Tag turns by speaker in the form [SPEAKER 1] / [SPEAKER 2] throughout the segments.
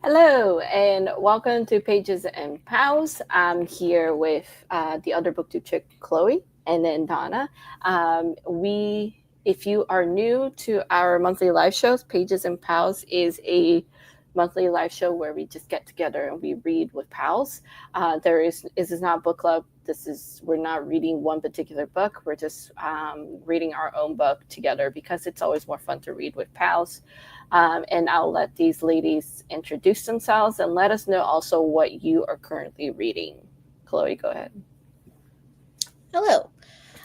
[SPEAKER 1] Hello, and welcome to Pages and Pals. I'm here with the other BookTube chick, Chloe, and then Donna. If you are new to our monthly live shows, Pages and Pals is a monthly live show where we just get together and we read with pals. This is not a book club. We're not reading one particular book. We're just reading our own book together because it's always more fun to read with pals. And I'll let these ladies introduce themselves and let us know also what you are currently reading. Chloe, go ahead.
[SPEAKER 2] Hello,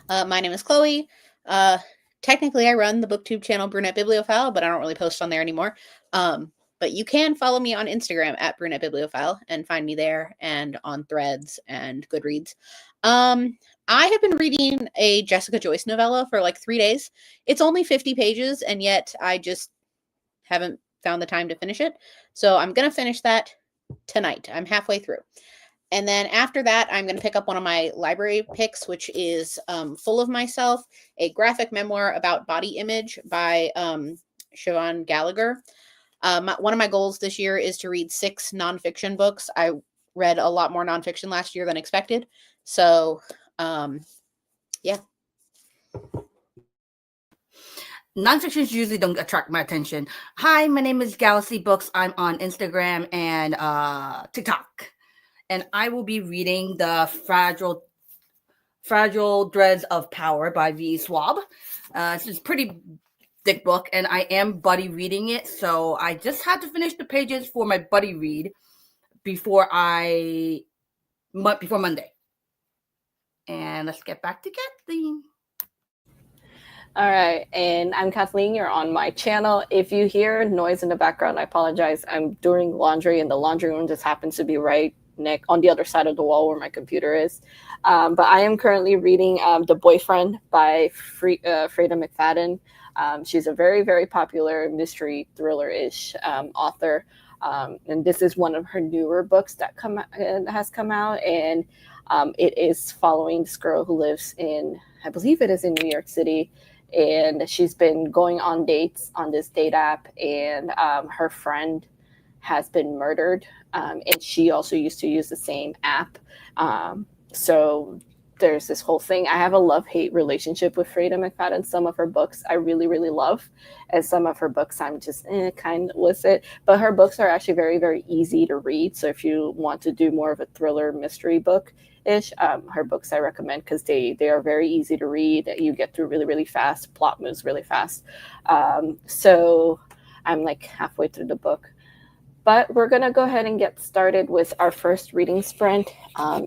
[SPEAKER 2] my name is Chloe. Technically, I run the BookTube channel Brunette Bibliophile, but I don't really post on there anymore. But you can follow me on Instagram at Brunette Bibliophile and find me there and on Threads and Goodreads. I have been reading a Jessica Joyce novella for like 3 days. It's only 50 pages, and yet I just haven't found the time to finish it. So I'm going to finish that tonight. I'm halfway through. And then after that, I'm going to pick up one of my library picks, which is Full of Myself, a graphic memoir about body image by Siobhan Gallagher. One of my goals this year is to read 6 nonfiction books. I read a lot more nonfiction last year than expected. So, yeah.
[SPEAKER 3] Nonfictions usually don't attract my attention. Hi, my name is Galaxy Books. I'm on Instagram and TikTok. And I will be reading the Fragile Threads of Power by V. Schwab. It's a pretty thick book, and I am buddy reading it, so I just had to finish the pages for my buddy read before Monday. And let's get back to Kathleen.
[SPEAKER 1] All right, and I'm Kathleen. You're on my channel. If you hear noise in the background, I apologize. I'm doing laundry, and the laundry room just happens to be right on the other side of the wall where my computer is. But I am currently reading The Boyfriend by Freda McFadden. She's a very, very popular mystery thriller-ish author. And this is one of her newer books that has come out, and it is following this girl who lives in, I believe it is in New York City, and she's been going on dates on this date app, and her friend has been murdered, and she also used to use the same app. So there's this whole thing. I have a love-hate relationship with Freda McFadden. Some of her books I really, really love, and some of her books I'm just kind of with it. But her books are actually very, very easy to read. So if you want to do more of a thriller mystery book, her books I recommend because they are very easy to read. You get through really, really fast. Plot moves really fast. So I'm like halfway through the book. But we're going to go ahead and get started with our first reading sprint.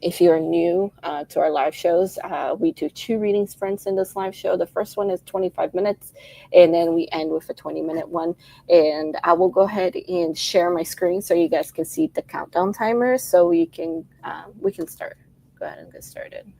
[SPEAKER 1] If you're new to our live shows, we do 2 reading sprints in this live show. The first one is 25 minutes, and then we end with a 20-minute one. And I will go ahead and share my screen so you guys can see the countdown timer so we can start. Go ahead and get started.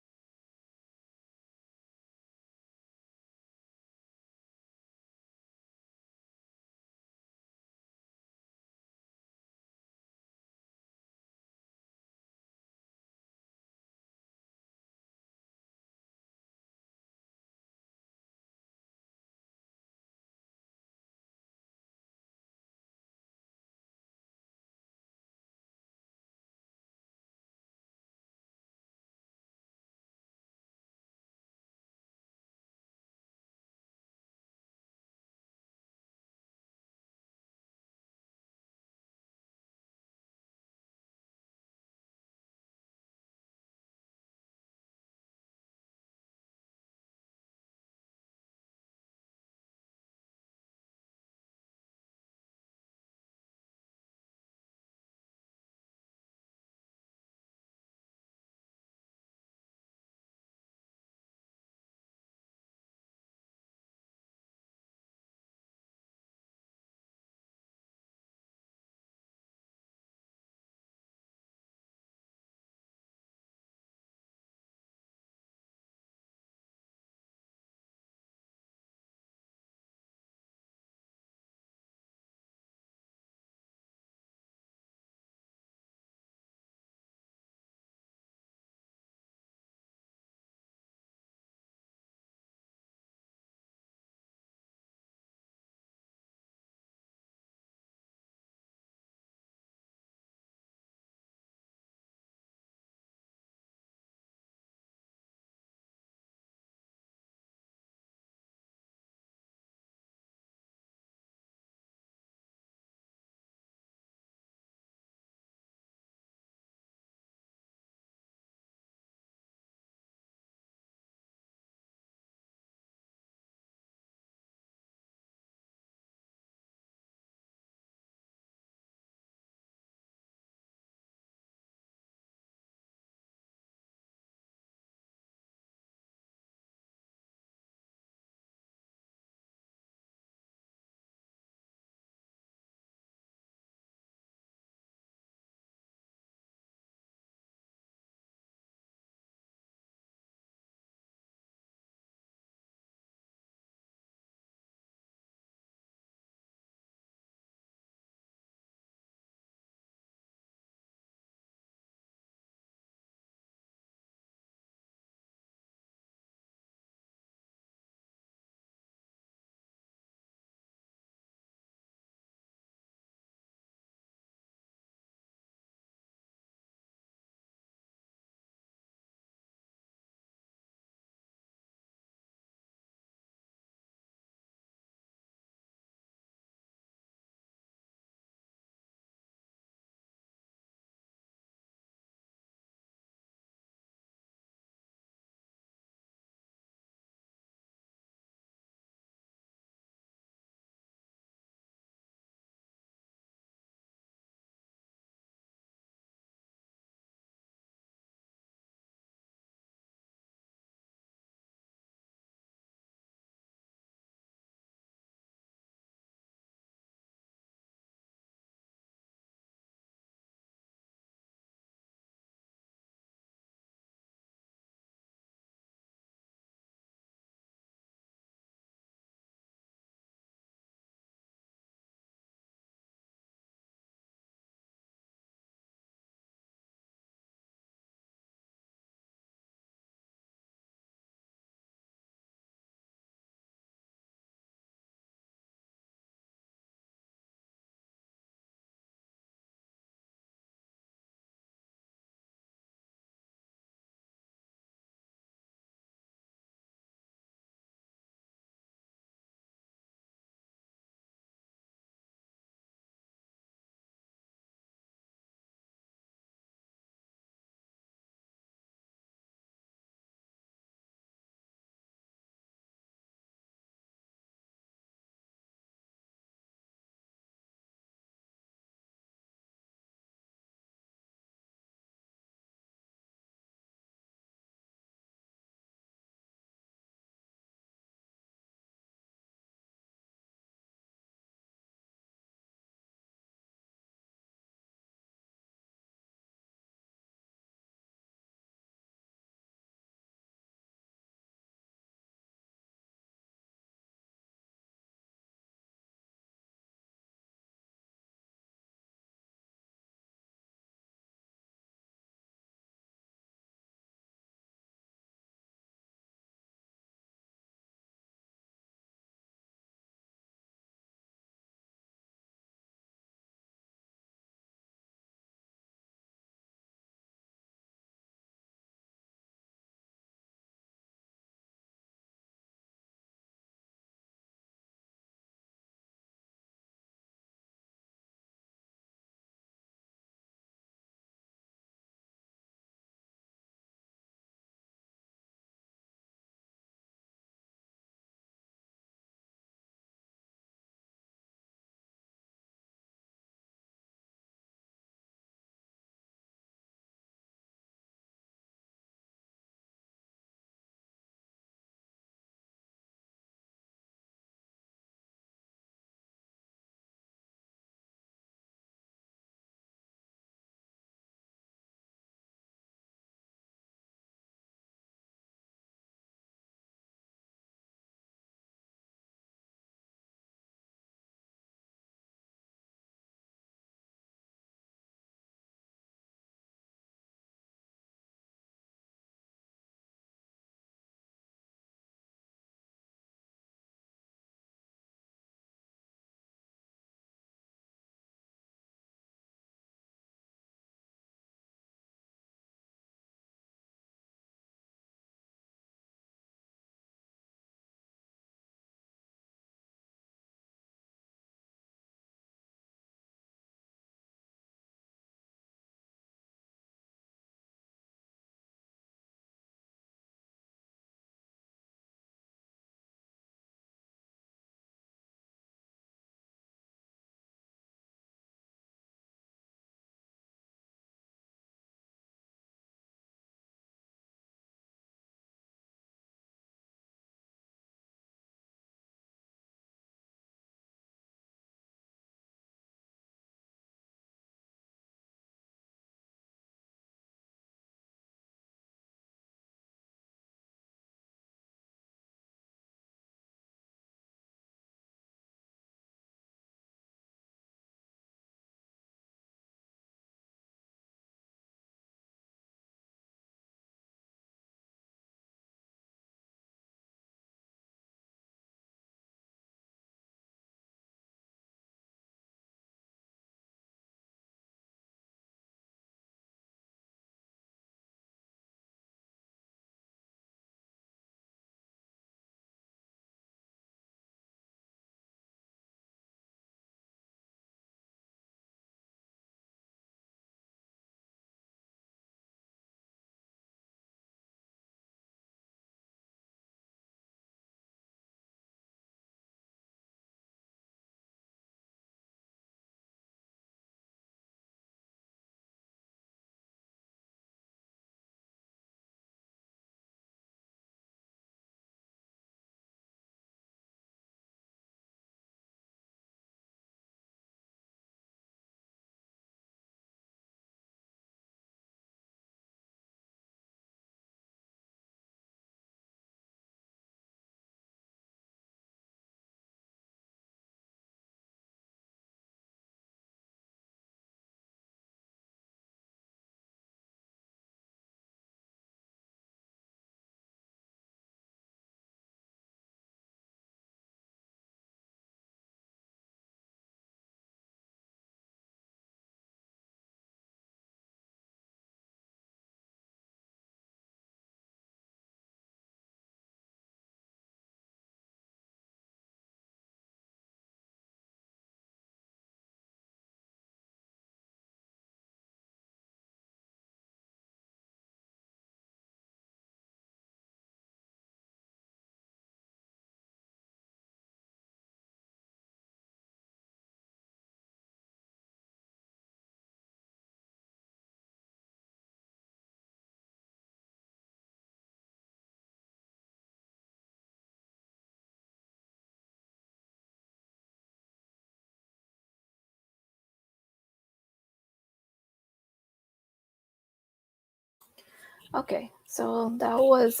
[SPEAKER 1] Okay, so that was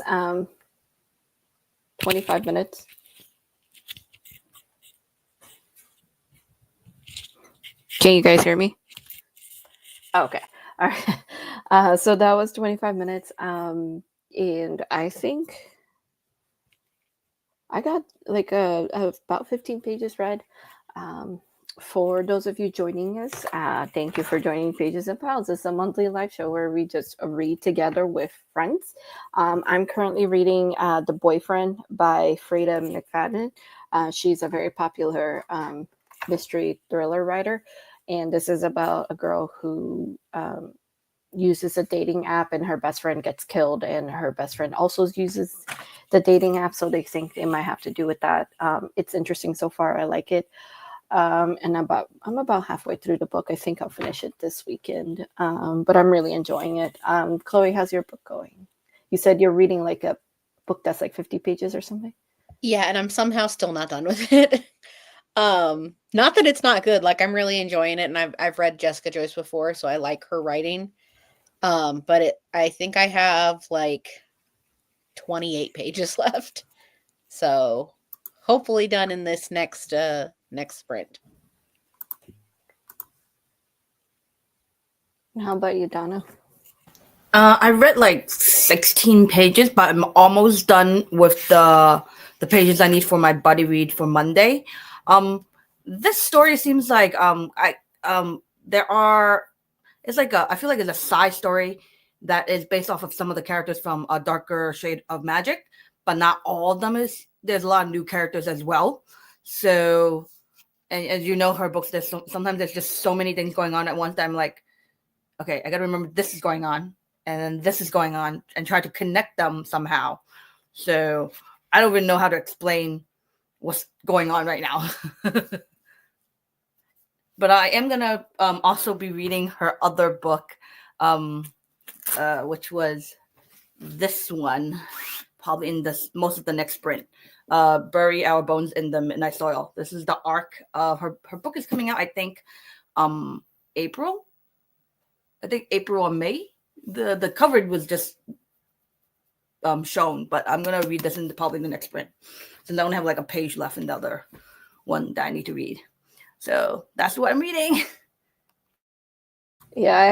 [SPEAKER 1] 25 minutes. Can you guys hear me? Okay. All right. So that was 25 minutes. And I think I got like about 15 pages read. Um, for those of you joining us, thank you for joining Pages and Pals. It's a monthly live show where we just read together with friends. I'm currently reading The Boyfriend by Freda McFadden. She's a very popular mystery thriller writer. And this is about a girl who uses a dating app and her best friend gets killed, and her best friend also uses the dating app, so they think it might have to do with that. It's interesting so far. I like it. And I'm about halfway through the book. I think I'll finish it this weekend. But I'm really enjoying it. Chloe, how's your book going? You said you're reading like a book that's like 50 pages or something.
[SPEAKER 2] Yeah, and I'm somehow still not done with it. Not that it's not good. Like, I'm really enjoying it, and I've read Jessica Joyce before, so I like her writing. But I think I have like 28 pages left. So hopefully done in this next sprint.
[SPEAKER 1] How about you, Donna?
[SPEAKER 3] I read like 16 pages, but I'm almost done with the pages I need for my buddy read for Monday. This story seems like there are it's like I feel like it's a side story that is based off of some of the characters from A Darker Shade of Magic, but not all of them is. There's a lot of new characters as well. So, and as you know, her books, sometimes there's just so many things going on at once that I'm like, okay, I got to remember this is going on and then this is going on and try to connect them somehow. So I don't even know how to explain what's going on right now. But I am going to also be reading her other book, which was this one, probably in most of the next sprint. Bury Our Bones in the Midnight Soil. This is the arc of her book is coming out, I think, April. I think April or May. The cover was just shown, but I'm gonna read this in probably the next sprint. Since I don't have like a page left in the other one that I need to read. So that's what I'm reading.
[SPEAKER 1] Yeah, I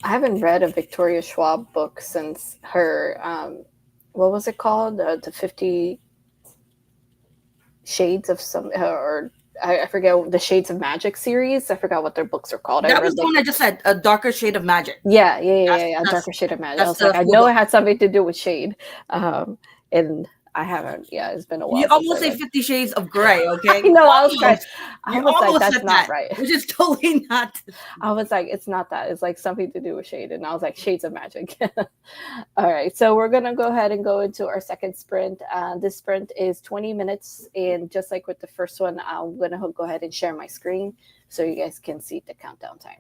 [SPEAKER 1] haven't read a Victoria Schwab book since her what was it called? The 50 Shades of some or I forget, the Shades of Magic series. I forgot what their books are called. I
[SPEAKER 3] That was
[SPEAKER 1] read
[SPEAKER 3] the
[SPEAKER 1] like
[SPEAKER 3] one I just said, A Darker Shade of Magic.
[SPEAKER 1] a darker shade of magic. I was like, I know it had something to do with shade, and I haven't. Yeah, it's been a while.
[SPEAKER 3] You
[SPEAKER 1] Since
[SPEAKER 3] almost
[SPEAKER 1] I
[SPEAKER 3] say
[SPEAKER 1] read.
[SPEAKER 3] 50 Shades of Grey, okay?
[SPEAKER 1] I know. I was trying.
[SPEAKER 3] Almost.
[SPEAKER 1] I
[SPEAKER 3] You
[SPEAKER 1] was like,
[SPEAKER 3] almost
[SPEAKER 1] that's
[SPEAKER 3] said
[SPEAKER 1] not
[SPEAKER 3] that,
[SPEAKER 1] right.
[SPEAKER 3] which is totally not.
[SPEAKER 1] I was like, it's not that. It's like something to do with shade, and I was like, Shades of Magic. All right, so we're gonna go ahead and go into our second sprint. This sprint is 20 minutes, and just like with the first one, I'm gonna go ahead and share my screen so you guys can see the countdown timer.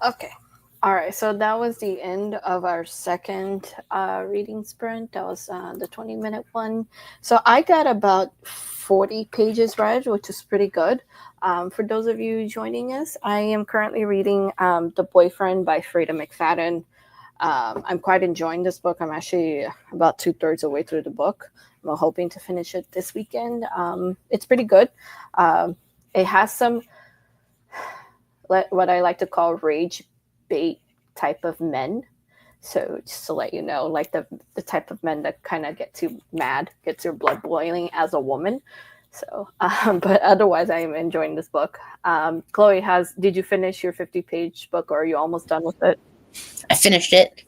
[SPEAKER 1] Okay. All right. So that was the end of our second reading sprint. That was the 20-minute one. So I got about 40 pages read, which is pretty good. For those of you joining us, I am currently reading The Boyfriend by Freda McFadden. I'm quite enjoying this book. I'm actually about 2/3 of the way through the book. I'm hoping to finish it this weekend. It's pretty good. It has some what I like to call rage bait type of men. So just to let you know, like the type of men that kind of get you mad, gets your blood boiling as a woman. So, but otherwise, I am enjoying this book. Chloe, did you finish your 50-page book, or are you almost done with it?
[SPEAKER 2] I finished it.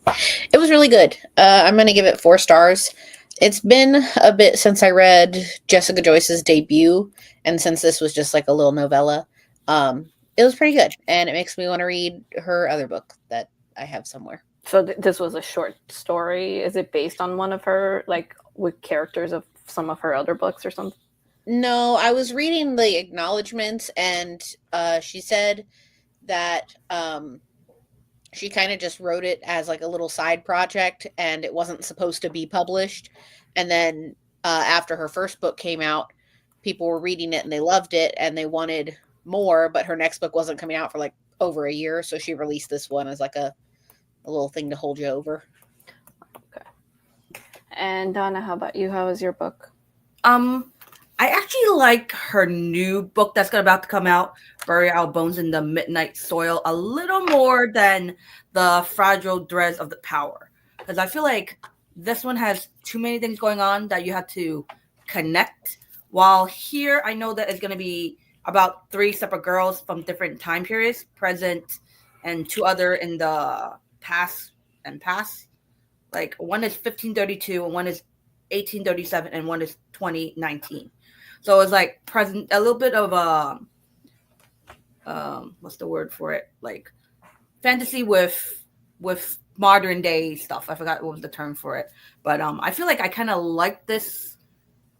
[SPEAKER 2] It was really good. I'm going to give it 4 stars. It's been a bit since I read Jessica Joyce's debut, and since this was just like a little novella, it was pretty good, and it makes me want to read her other book that I have somewhere.
[SPEAKER 1] So this was a short story. Is it based on one of her, like, with characters of some of her other books or something?
[SPEAKER 2] No, I was reading the acknowledgments, and she said that she kind of just wrote it as like a little side project, and it wasn't supposed to be published. And then after her first book came out, people were reading it and they loved it and they wanted more, but her next book wasn't coming out for like over a year, so she released this one as like a little thing to hold you over.
[SPEAKER 1] Okay. And Donna, how about you? How is your book?
[SPEAKER 3] I actually like her new book that's about to come out, Bury Our Bones in the Midnight Soil, a little more than The Fragile Threads of the Power. Because I feel like this one has too many things going on that you have to connect. While here, I know that it's going to be about 3 separate girls from different time periods, present, and 2 other in the past. Like one is 1532, and one is 1837, and one is 2019. So it's like present, a little bit of what's the word for it? Like fantasy with modern day stuff. I forgot what was the term for it, but I feel like I kind of like this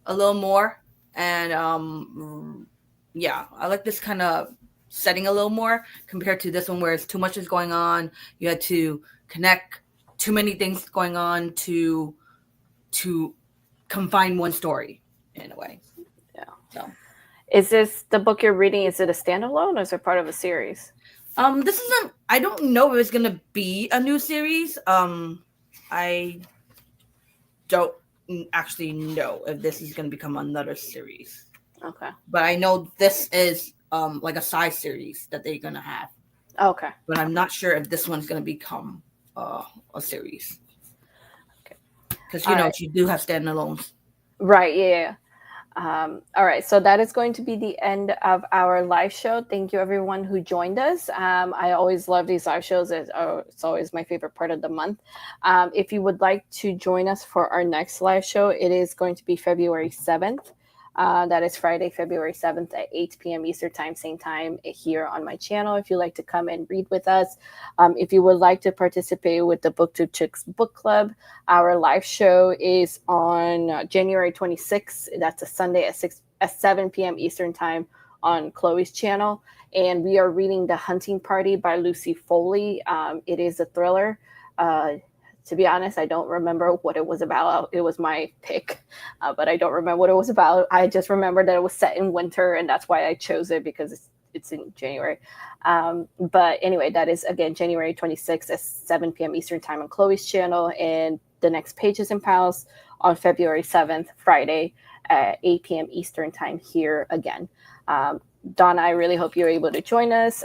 [SPEAKER 3] a little more, and yeah, I like this kind of setting a little more compared to this one where it's too much is going on. You had to connect too many things going on to confine one story in a way. So,
[SPEAKER 1] is this the book you're reading? Is it a standalone or is it part of a series?
[SPEAKER 3] This isn't. I don't know if it's gonna be a new series. I don't actually know if this is gonna become another series.
[SPEAKER 1] Okay.
[SPEAKER 3] But I know this is like a side series that they're gonna have.
[SPEAKER 1] Okay.
[SPEAKER 3] But I'm not sure if this one's gonna become a series.
[SPEAKER 1] Okay.
[SPEAKER 3] Because you do have standalones.
[SPEAKER 1] Right. Yeah. All right, so that is going to be the end of our live show. Thank you, everyone who joined us. I always love these live shows. It's always my favorite part of the month. If you would like to join us for our next live show, it is going to be February 7th. That is Friday, February 7th at 8 p.m. Eastern time, same time here on my channel. If you'd like to come and read with us, if you would like to participate with the BookTube Chicks Book Club, our live show is on January 26th. That's a Sunday at 7 p.m. Eastern time on Chloe's channel. And we are reading The Hunting Party by Lucy Foley. It is a thriller. To be honest, I don't remember what it was about. It was my pick, but I don't remember what it was about. I just remember that it was set in winter, and that's why I chose it, because it's in January. But anyway, that is, again, January 26th at 7 p.m. Eastern time on Chloe's channel, and the next Pages and Pals on February 7th, Friday at 8 p.m. Eastern time here again. Donna, I really hope you're able to join us.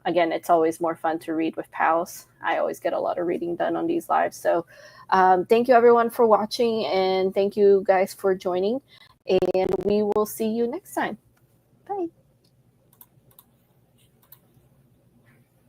[SPEAKER 1] Again, it's always more fun to read with pals. I always get a lot of reading done on these lives. So thank you, everyone, for watching. And thank you guys for joining. And we will see you next time. Bye.